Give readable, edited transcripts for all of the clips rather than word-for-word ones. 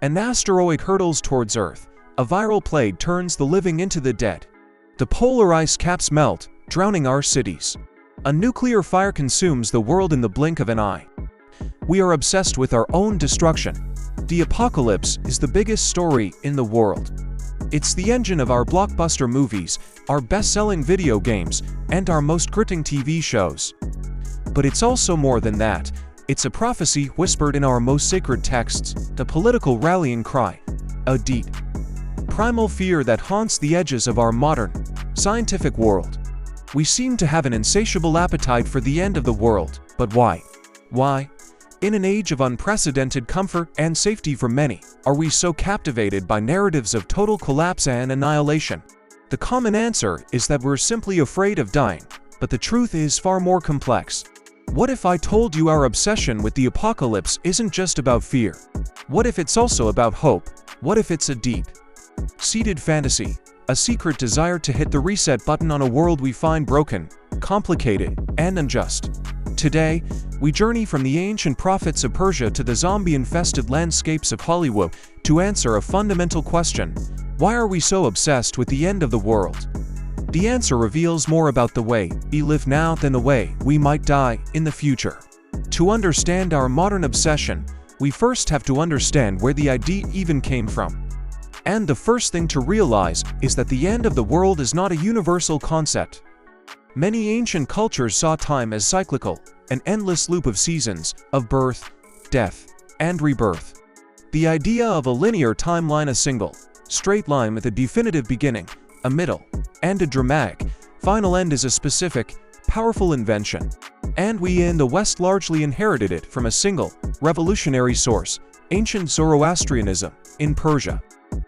An asteroid hurtles towards Earth. A viral plague turns the living into the dead. The polar ice caps melt, drowning our cities. A nuclear fire consumes the world in the blink of an eye. We are obsessed with our own destruction. The apocalypse is the biggest story in the world. It's the engine of our blockbuster movies, our best-selling video games, and our most gripping TV shows. But it's also more than that. It's a prophecy whispered in our most sacred texts, the political rallying cry, a deep, primal fear that haunts the edges of our modern, scientific world. We seem to have an insatiable appetite for the end of the world, but why? Why? In an age of unprecedented comfort and safety for many, are we so captivated by narratives of total collapse and annihilation? The common answer is that we're simply afraid of dying, but the truth is far more complex. What if I told you our obsession with the apocalypse isn't just about fear? What if it's also about hope? What if it's a deep-seated fantasy, a secret desire to hit the reset button on a world we find broken, complicated, and unjust? Today, we journey from the ancient prophets of Persia to the zombie-infested landscapes of Hollywood to answer a fundamental question: why are we so obsessed with the end of the world? The answer reveals more about the way we live now than the way we might die in the future. To understand our modern obsession, we first have to understand where the idea even came from. And the first thing to realize is that the end of the world is not a universal concept. Many ancient cultures saw time as cyclical, an endless loop of seasons, of birth, death, and rebirth. The idea of a linear timeline, a single, straight line with a definitive beginning, a middle, and a dramatic, final end is a specific, powerful invention. And we in the West largely inherited it from a single, revolutionary source, ancient Zoroastrianism, in Persia.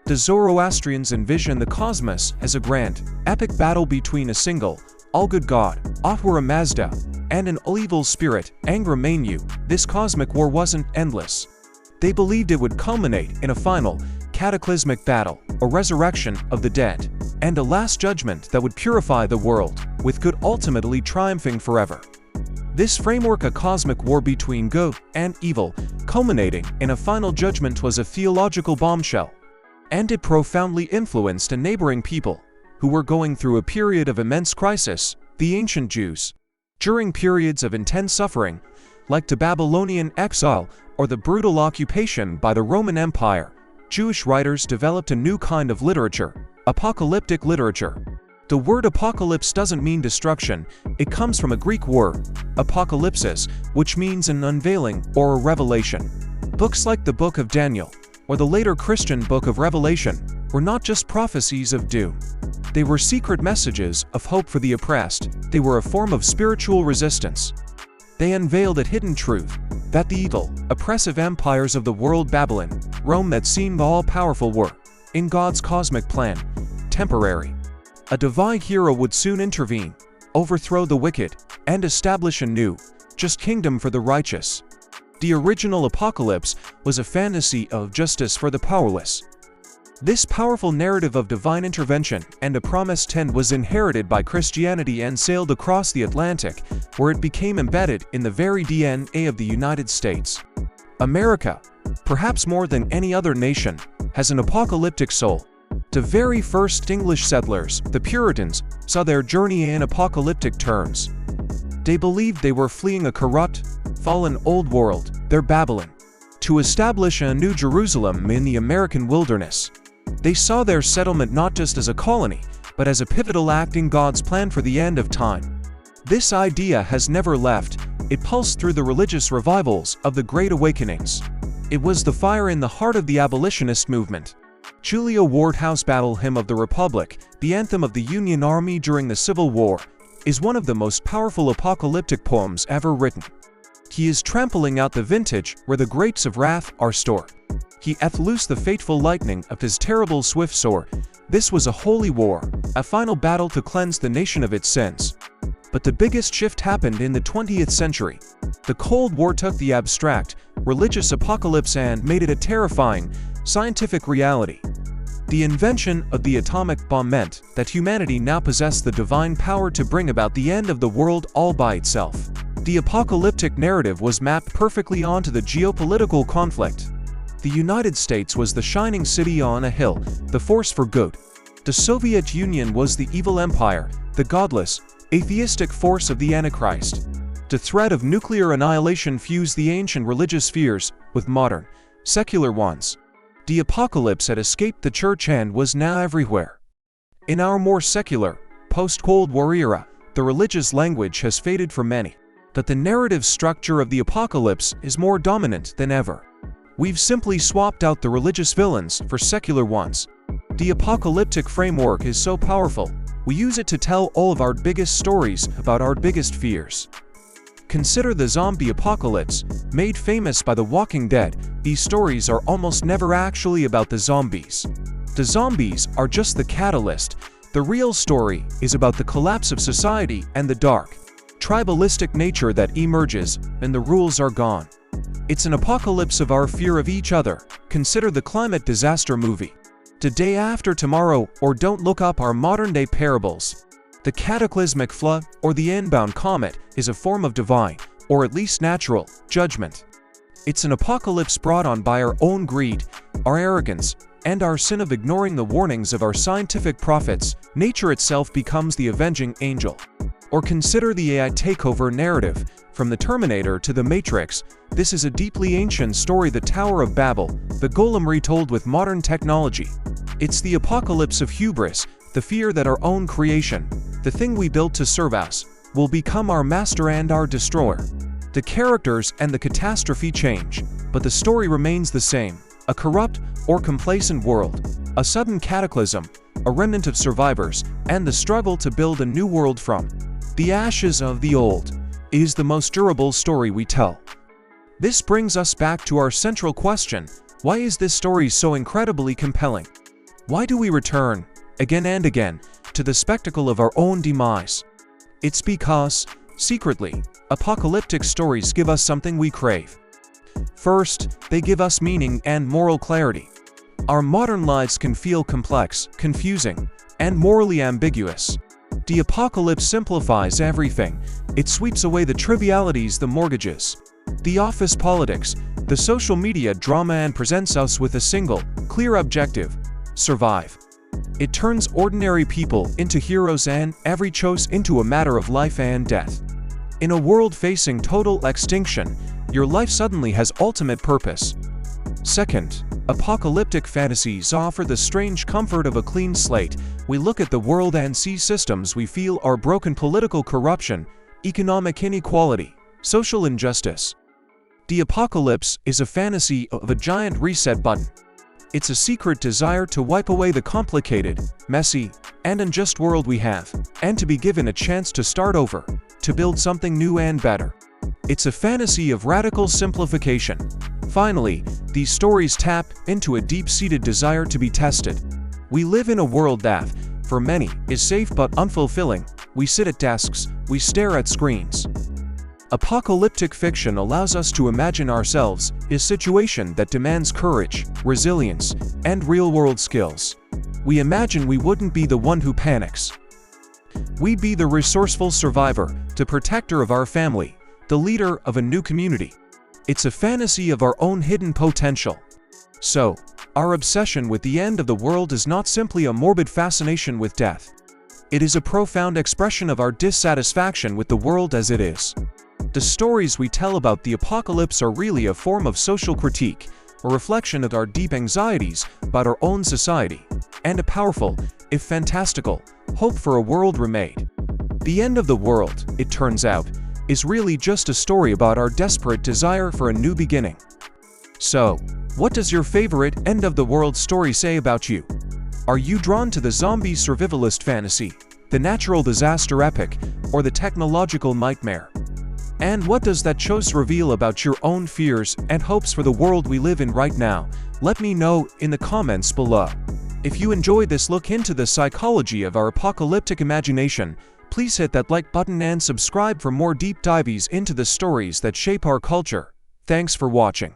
The Zoroastrians envision the cosmos as a grand, epic battle between a single, all-good god, Ahura Mazda, and an all-evil spirit, Angra Mainyu. This cosmic war wasn't endless. They believed it would culminate in a final, cataclysmic battle, a resurrection of the dead, and a last judgment that would purify the world, with good ultimately triumphing forever. This framework, a cosmic war between good and evil, culminating in a final judgment, was a theological bombshell. And it profoundly influenced a neighboring people, who were going through a period of immense crisis, the ancient Jews. During periods of intense suffering, like the Babylonian exile or the brutal occupation by the Roman Empire, Jewish writers developed a new kind of literature, apocalyptic literature. The word apocalypse doesn't mean destruction, it comes from a Greek word, apocalypsis, which means an unveiling or a revelation. Books like the Book of Daniel, or the later Christian Book of Revelation, were not just prophecies of doom. They were secret messages of hope for the oppressed. They were a form of spiritual resistance. They unveiled a hidden truth, that the evil, oppressive empires of the world, Babylon, Rome, that seemed all-powerful, were, in God's cosmic plan, temporary. A divine hero would soon intervene, overthrow the wicked, and establish a new, just kingdom for the righteous. The original apocalypse was a fantasy of justice for the powerless. This powerful narrative of divine intervention and a promised end was inherited by Christianity and sailed across the Atlantic, where it became embedded in the very DNA of the United States. America, perhaps more than any other nation, has an apocalyptic soul. The very first English settlers, the Puritans, saw their journey in apocalyptic terms. They believed they were fleeing a corrupt, fallen old world, their Babylon, to establish a new Jerusalem in the American wilderness. They saw their settlement not just as a colony, but as a pivotal act in God's plan for the end of time. This idea has never left. It pulsed through the religious revivals of the Great Awakenings. It was the fire in the heart of the abolitionist movement. Julia Wardhouse Battle Hymn of the Republic, the anthem of the Union Army during the Civil War, is one of the most powerful apocalyptic poems ever written. He is trampling out the vintage where the grapes of wrath are stored. He hath loosed the fateful lightning of his terrible swift sword. This was a holy war, a final battle to cleanse the nation of its sins. But the biggest shift happened in the 20th century. The Cold War took the abstract, religious apocalypse and made it a terrifying, scientific reality. The invention of the atomic bomb meant that humanity now possessed the divine power to bring about the end of the world all by itself. The apocalyptic narrative was mapped perfectly onto the geopolitical conflict. The United States was the shining city on a hill, the force for good. The Soviet Union was the evil empire, the godless, atheistic force of the Antichrist. The threat of nuclear annihilation fused the ancient religious fears with modern, secular ones. The apocalypse had escaped the church and was now everywhere. In our more secular, post-Cold War era, the religious language has faded for many, but the narrative structure of the apocalypse is more dominant than ever. We've simply swapped out the religious villains for secular ones. The apocalyptic framework is so powerful, we use it to tell all of our biggest stories about our biggest fears. Consider the zombie apocalypse, made famous by The Walking Dead. These stories are almost never actually about the zombies. The zombies are just the catalyst. The real story is about the collapse of society and the dark, tribalistic nature that emerges when the rules are gone. It's an apocalypse of our fear of each other. Consider the climate disaster movie, The Day After Tomorrow, or Don't Look Up are modern-day parables. The cataclysmic flood, or the inbound comet, is a form of divine, or at least natural, judgment. It's an apocalypse brought on by our own greed, our arrogance, and our sin of ignoring the warnings of our scientific prophets. Nature itself becomes the avenging angel. Or consider the AI takeover narrative. From the Terminator to the Matrix, this is a deeply ancient story, the Tower of Babel, the Golem retold with modern technology. It's the apocalypse of hubris, the fear that our own creation, the thing we built to serve us, will become our master and our destroyer. The characters and the catastrophe change, but the story remains the same. A corrupt or complacent world, a sudden cataclysm, a remnant of survivors, and the struggle to build a new world from the ashes of the old is the most durable story we tell. This brings us back to our central question: why is this story so incredibly compelling? Why do we return, again and again, to the spectacle of our own demise? It's because, secretly, apocalyptic stories give us something we crave. First, they give us meaning and moral clarity. Our modern lives can feel complex, confusing, and morally ambiguous. The apocalypse simplifies everything. It sweeps away the trivialities, the mortgages, the office politics, the social media drama, and presents us with a single, clear objective: survive. It turns ordinary people into heroes and every choice into a matter of life and death. In a world facing total extinction, your life suddenly has ultimate purpose. Second, apocalyptic fantasies offer the strange comfort of a clean slate. We look at the world and see systems we feel are broken: political corruption, economic inequality, social injustice. The apocalypse is a fantasy of a giant reset button. It's a secret desire to wipe away the complicated, messy, and unjust world we have, and to be given a chance to start over, to build something new and better. It's a fantasy of radical simplification. Finally, these stories tap into a deep-seated desire to be tested. We live in a world that, for many, is safe but unfulfilling. We sit at desks, we stare at screens. Apocalyptic fiction allows us to imagine ourselves in a situation that demands courage, resilience, and real-world skills. We imagine we wouldn't be the one who panics. We'd be the resourceful survivor, the protector of our family, the leader of a new community. It's a fantasy of our own hidden potential. So, our obsession with the end of the world is not simply a morbid fascination with death. It is a profound expression of our dissatisfaction with the world as it is. The stories we tell about the apocalypse are really a form of social critique, a reflection of our deep anxieties about our own society, and a powerful, if fantastical, hope for a world remade. The end of the world, it turns out, is really just a story about our desperate desire for a new beginning. So, what does your favorite end-of-the-world story say about you? Are you drawn to the zombie survivalist fantasy, the natural disaster epic, or the technological nightmare? And what does that choice reveal about your own fears and hopes for the world we live in right now? Let me know in the comments below. If you enjoyed this look into the psychology of our apocalyptic imagination, please hit that like button and subscribe for more deep dives into the stories that shape our culture. Thanks for watching.